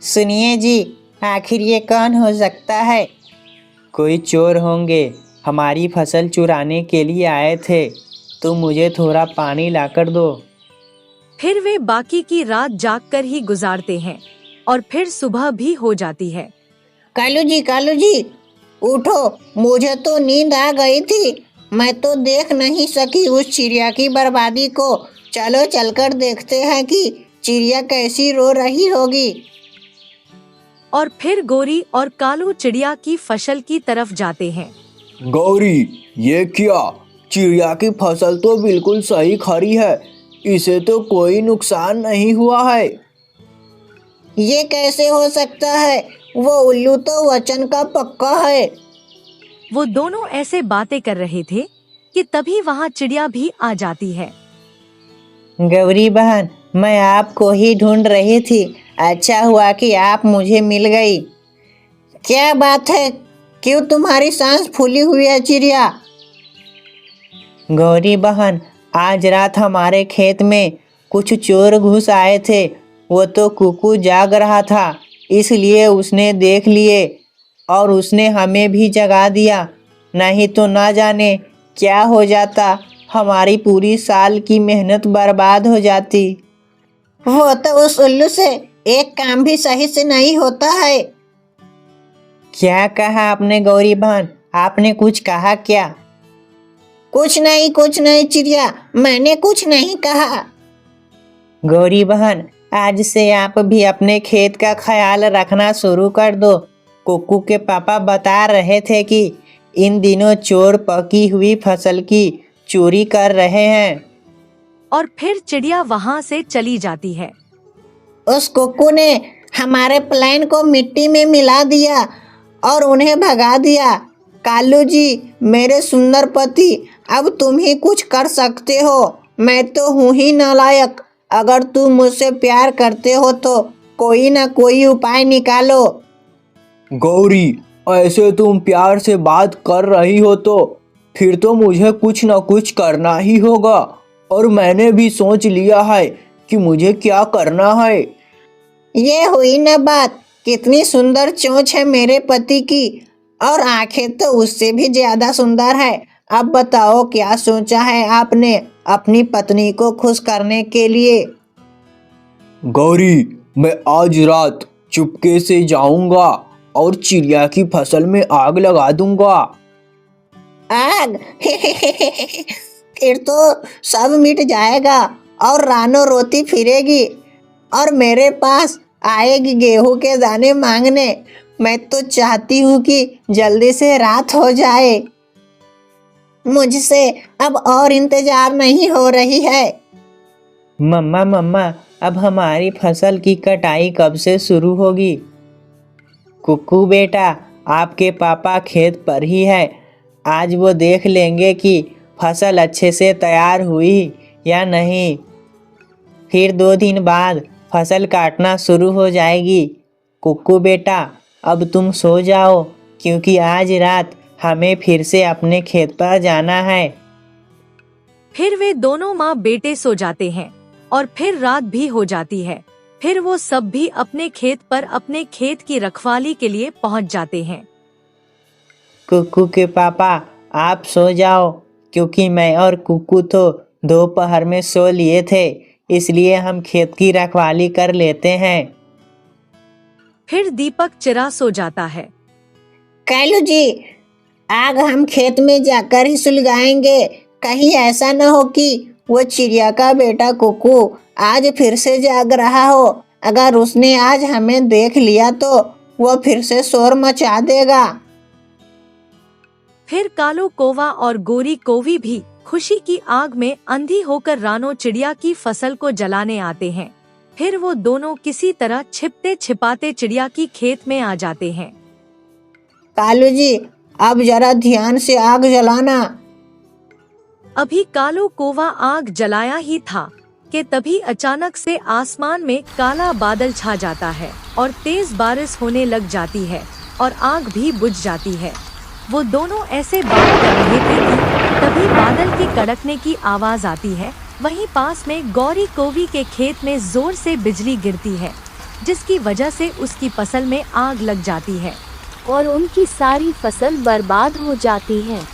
सुनिए जी, आखिर ये कौन हो सकता है? कोई चोर होंगे, हमारी फसल चुराने के लिए आए थे। तुम मुझे थोड़ा पानी लाकर दो। फिर वे बाकी की रात जागकर ही गुजारते हैं और फिर सुबह भी हो जाती है। कालू जी उठो, मुझे तो नींद आ गई थी। मैं तो देख नहीं सकी उस चिड़िया की बर्बादी को। चलो चलकर देखते हैं कि चिड़िया कैसी रो रही होगी। और फिर गौरी और कालू चिड़िया की फसल की तरफ जाते हैं। गौरी, ये क्या? चिड़िया की फसल तो बिल्कुल सही खड़ी है, इसे तो कोई नुकसान नहीं हुआ है। ये कैसे हो सकता है? वो उल्लू तो वचन का पक्का है। वो दोनों ऐसे बातें कर रहे थे कि तभी वहाँ चिड़िया भी आ जाती है। गौरी बहन, मैं आपको ही ढूंढ रही थी। अच्छा हुआ कि आप मुझे मिल गई। क्या बात है? क्यों तुम्हारी सांस फूली हुई है चिड़िया? गौरी बहन, आज रात हमारे खेत में कुछ चोर घुस आए थे। वो तो कुकू जाग रहा था, इसलिए उसने देख लिए और उसने हमें भी जगा दिया। नहीं तो ना जाने क्या हो जाता, हमारी पूरी साल की मेहनत बर्बाद हो जाती। वो तो उस उल्लू से एक काम भी सही से नहीं होता है। क्या कहा आपने गौरी बहन? आपने कुछ कहा क्या? कुछ नहीं चिड़िया, मैंने कुछ नहीं कहा। गौरी बहन, आज से आप भी अपने खेत का ख्याल रखना शुरू कर दो। कुक्कू के पापा बता रहे थे कि इन दिनों चोर पकी हुई फसल की चोरी कर रहे हैं। और फिर चिड़िया वहाँ से चली जाती है। उस कुक्कू ने हमारे प्लान को मिट्टी में मिला दिया और उन्हें भगा दिया। कालू जी, मेरे सुंदर पति, अब तुम ही कुछ कर सकते हो। मैं तो हूँ ही नालायक। अगर तुम मुझसे प्यार करते हो तो कोई ना कोई उपाय निकालो। गौरी, ऐसे तुम प्यार से बात कर रही हो तो फिर तो मुझे कुछ न कुछ करना ही होगा। और मैंने भी सोच लिया है कि मुझे क्या करना है। ये हुई ना बात। कितनी सुंदर चोंच है मेरे पति की, और आंखें तो उससे भी ज्यादा सुंदर है। अब बताओ, क्या सोचा है आपने अपनी पत्नी को खुश करने के लिए? गौरी, मैं आज रात चुपके से जाऊंगा और चिड़िया की फसल में आग लगा दूंगा। आग? फिर तो सब मिट जाएगा और रानो रोती फिरेगी और मेरे पास आएगी गेहूं के दाने मांगने। मैं तो चाहती हूँ कि जल्दी से रात हो जाए। मुझसे अब और इंतजार नहीं हो रही है। मम्मा, अब हमारी फसल की कटाई कब से शुरू होगी? कुक्कू बेटा, आपके पापा खेत पर ही है। आज वो देख लेंगे कि फसल अच्छे से तैयार हुई या नहीं। फिर 2 दिन बाद फसल काटना शुरू हो जाएगी। कुक्कू बेटा, अब तुम सो जाओ, क्योंकि आज रात हमें फिर से अपने खेत पर जाना है। फिर वे दोनों माँ बेटे सो जाते हैं और फिर रात भी हो जाती है। फिर वो सब भी अपने खेत पर अपने खेत की रखवाली के लिए पहुँच जाते हैं। कुक्कू के पापा, आप सो जाओ, क्योंकि मैं और कुक्कू तो दोपहर में सो लिए थे, इसलिए हम खेत की रखवाली कर लेते हैं। फिर दीपक चिरा सो जाता है। कालू जी, आग हम खेत में जाकर ही सुलगाएंगे। कहीं ऐसा न हो कि वो चिड़िया का बेटा कुकू आज फिर से जाग रहा हो। अगर उसने आज हमें देख लिया तो वो फिर से शोर मचा देगा। फिर कालो कौवा और गोरी कौवी भी खुशी की आग में अंधी होकर रानो चिड़िया की फसल को जलाने आते हैं। फिर वो दोनों किसी तरह छिपते छिपाते चिड़िया की खेत में आ जाते हैं। कालू जी, अब जरा ध्यान से आग जलाना। अभी कालो कौवा आग जलाया ही था कि तभी अचानक से आसमान में काला बादल छा जाता है और तेज बारिश होने लग जाती है और आग भी बुझ जाती है। वो दोनों ऐसे बात कर रहे थे कि तभी बादल के कड़कने की आवाज आती है। वहीं पास में गौरी कौवी के खेत में जोर से बिजली गिरती है। जिसकी वजह से उसकी फसल में आग लग जाती है और उनकी सारी फसल बर्बाद हो जाती है।